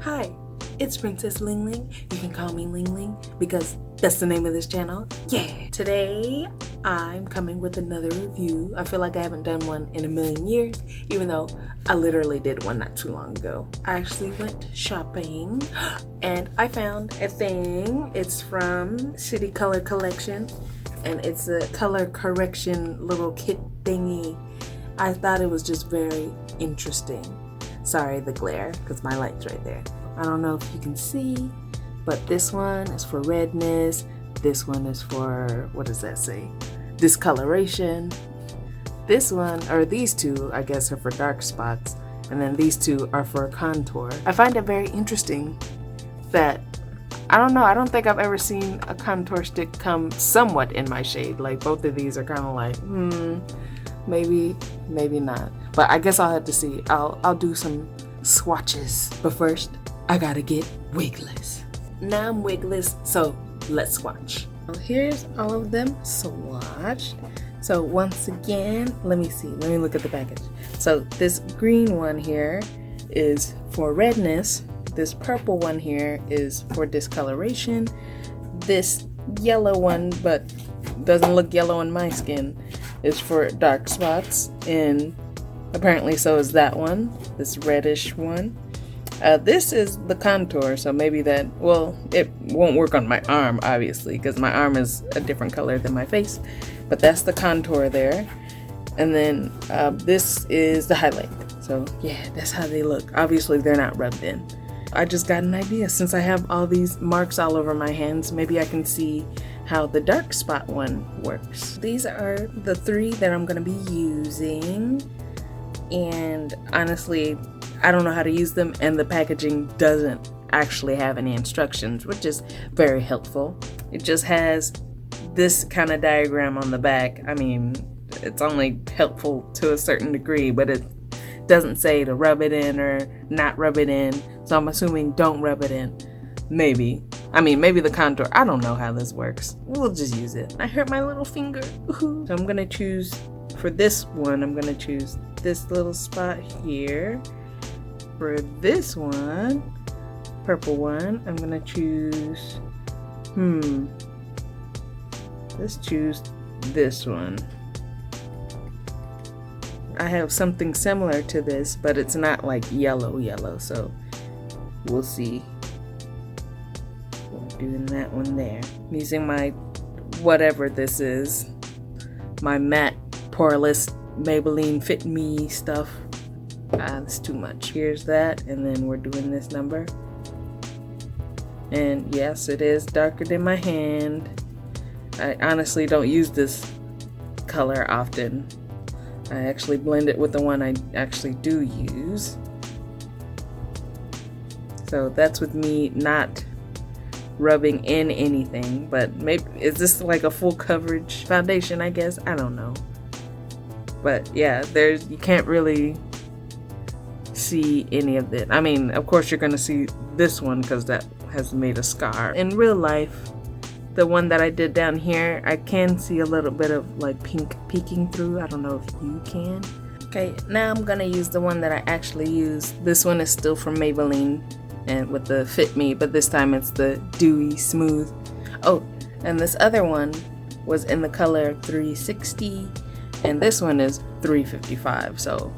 Hi, it's Princess Ling Ling. You can call me Ling Ling because that's the name of this channel. Yeah! Today, I'm coming with another review. I feel like I haven't done one in a million years, even though I literally did one not too long ago. I actually went shopping and I found a thing. It's from City Color Collection and it's a color correction little kit thingy. I thought it was just very interesting. Sorry, the glare, because my light's right there. I don't know if you can see, but this one is for redness. This one is for, what does that say? Discoloration. This one, or these two, I guess, are for dark spots. And then these two are for contour. I find it very interesting that, I don't know, I don't think I've ever seen a contour stick come somewhat in my shade. Like both of these are kind of like, maybe, maybe not. But I guess I'll have to see. I'll do some swatches. But first, I gotta get wigless. Now I'm wigless, so let's swatch. Well, here's all of them swatched. So once again, let me see. Let me look at the package. So this green one here is for redness. This purple one here is for discoloration. This yellow one, but doesn't look yellow in my skin, is for dark spots, and apparently so is that one, this reddish one. This is the contour, so maybe that, well, it won't work on my arm, obviously, because my arm is a different color than my face, but that's the contour there. And then this is the highlight. So yeah, that's how they look. Obviously, they're not rubbed in. I just got an idea. Since I have all these marks all over my hands, maybe I can see how the dark spot one works. These are the three that I'm going to be using. And honestly, I don't know how to use them, and the packaging doesn't actually have any instructions, which is very helpful. It just has this kind of diagram on the back. I mean, it's only helpful to a certain degree, but it doesn't say to rub it in or not rub it in. So I'm assuming don't rub it in. Maybe. I mean, maybe the contour. I don't know how this works. We'll just use it. I hurt my little finger. So I'm going to choose, for this one, I'm going to choose this little spot here. For this one, purple one, I'm going to choose, let's choose this one. I have something similar to this, but it's not like yellow, so we'll see. We're doing that one there. I'm using my, whatever this is, my matte poreless Maybelline Fit Me stuff. That's too much. Here's that, and then we're doing this number. And yes, it is darker than my hand. I honestly don't use this color often. I actually blend it with the one I actually do use. So that's with me not rubbing in anything, but maybe, is this like a full coverage foundation, I guess? I don't know. But yeah, you can't really see any of it. I mean, of course you're gonna see this one because that has made a scar. In real life, the one that I did down here, I can see a little bit of like pink peeking through. I don't know if you can. Okay, now I'm gonna use the one that I actually use. This one is still from Maybelline and with the Fit Me, but this time it's the Dewy Smooth. Oh, and this other one was in the color 360, and this one is 355. So,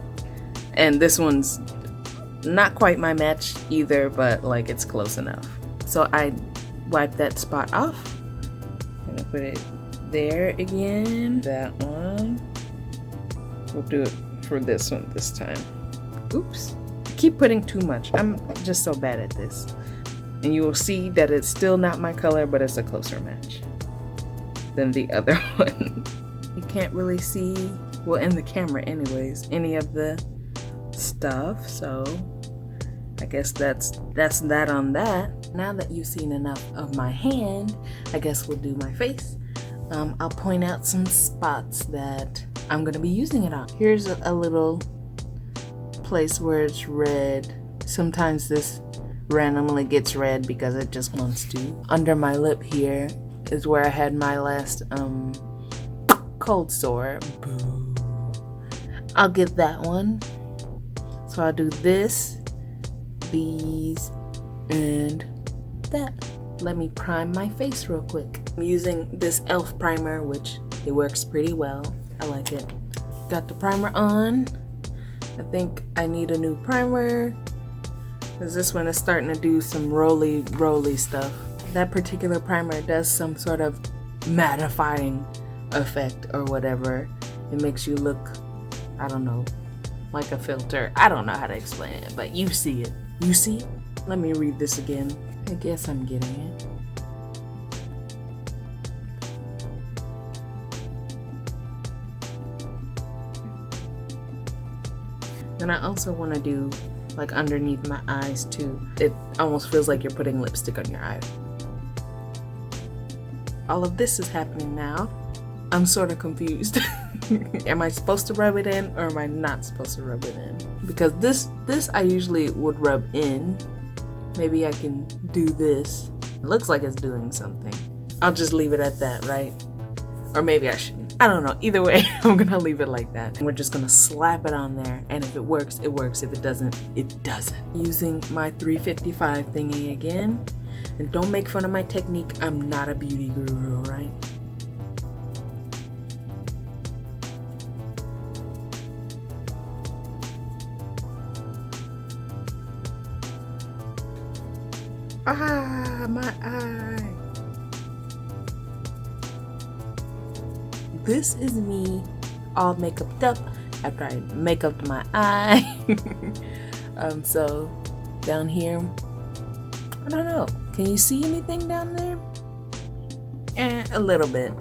and this one's not quite my match either, but like it's close enough. So I wipe that spot off. I'm gonna put it there again. That one. We'll do it for this one this time. Oops. I keep putting too much. I'm just so bad at this. And you will see that it's still not my color, but it's a closer match than the other one. You can't really see, well, in the camera anyways, any of the stuff. So I guess that's that on that. Now that you've seen enough of my hand, I guess we'll do my face. I'll point out some spots that I'm gonna be using it on. Here's a little place where it's red. Sometimes this randomly gets red because it just wants to. Under my lip here is where I had my last cold sore. Boo. I'll get that one. So I'll do this, these, And that. Let me prime my face real quick. I'm using this e.l.f. primer, which it works pretty well. I like it. Got the primer on. I think I need a new primer because this one is starting to do some roly stuff. That particular primer does some sort of mattifying effect or whatever. It makes you look, I don't know, like a filter. I don't know how to explain it, but you see it. You see it? Let me read this again. I guess I'm getting it. And I also want to do like underneath my eyes too. It almost feels like you're putting lipstick on your eye. All of this is happening now. I'm sort of confused. Am I supposed to rub it in or am I not supposed to rub it in? Because this I usually would rub in. Maybe I can do this. It looks like it's doing something. I'll just leave it at that, right? Or maybe I shouldn't. I don't know. Either way, I'm gonna leave it like that. And we're just gonna slap it on there. And if it works, it works. If it doesn't, it doesn't. Using my 355 thingy again. And don't make fun of my technique. I'm not a beauty guru, right? Ah, my eye. This is me all makeuped up after I make up my eye. So down here, I don't know. Can you see anything down there? A little bit.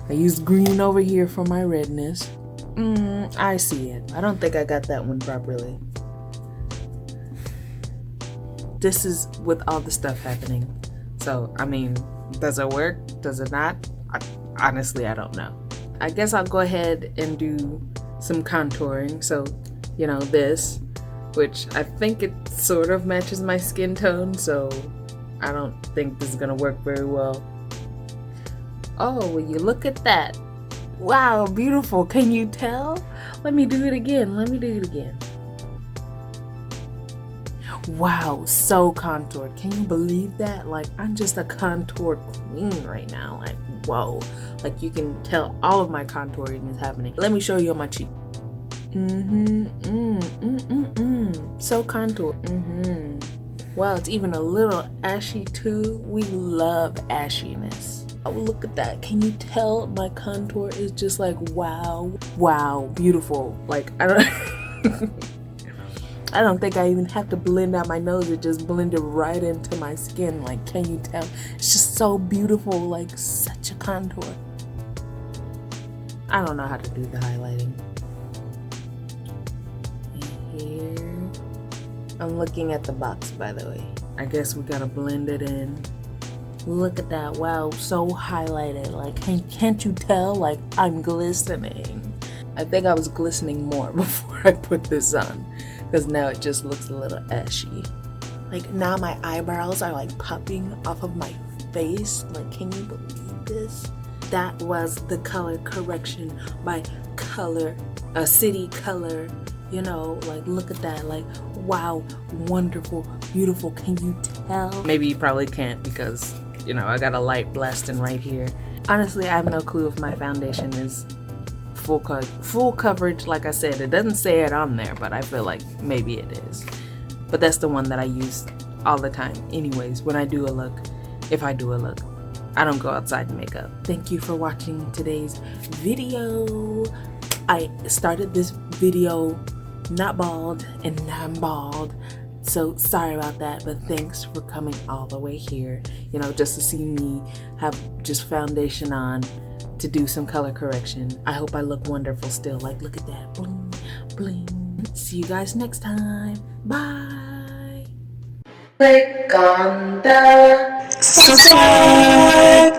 I used green over here for my redness. I see it. I don't think I got that one properly. This is with all the stuff happening. So, I mean, does it work? Does it not? Honestly, I don't know. I guess I'll go ahead and do some contouring. So, you know, this, which I think it sort of matches my skin tone. So I don't think this is gonna work very well. Oh, will you look at that? Wow, beautiful. Can you tell? Let me do it again. Wow, so contoured. Can you believe that? Like, I'm just a contour queen right now. Like, whoa. Like, you can tell all of my contouring is happening. Let me show you on my cheek. So contour. Wow, it's even a little ashy too. We love ashiness. Oh, look at that. Can you tell my contour is just like, wow. Wow, beautiful. Like, I don't think I even have to blend out my nose. It just blended right into my skin. Like, can you tell? It's just so beautiful, like such a contour. I don't know how to do the highlighting. And here, I'm looking at the box, by the way. I guess we gotta blend it in. Look at that, wow, so highlighted. Like, can't you tell? Like, I'm glistening. I think I was glistening more before I put this on, because now it just looks a little ashy. Like, now my eyebrows are like popping off of my face. Like, can you believe this? That was the color correction by City Color. You know, like, look at that. Like, wow, wonderful, beautiful. Can you tell? Maybe you probably can't because, you know, I got a light blasting right here. Honestly, I have no clue if my foundation is full coverage. Like I said, it doesn't say it on there, but I feel like maybe it is. But that's the one that I use all the time anyways when I do a look. If I do a look, I don't go outside in makeup. Thank you for watching today's video. I started this video not bald and now I'm bald, so sorry about that, but thanks for coming all the way here, you know, just to see me have just foundation on to do some color correction. I hope I look wonderful still. Like, look at that, bling bling. See you guys next time. Bye. Click on the subscribe.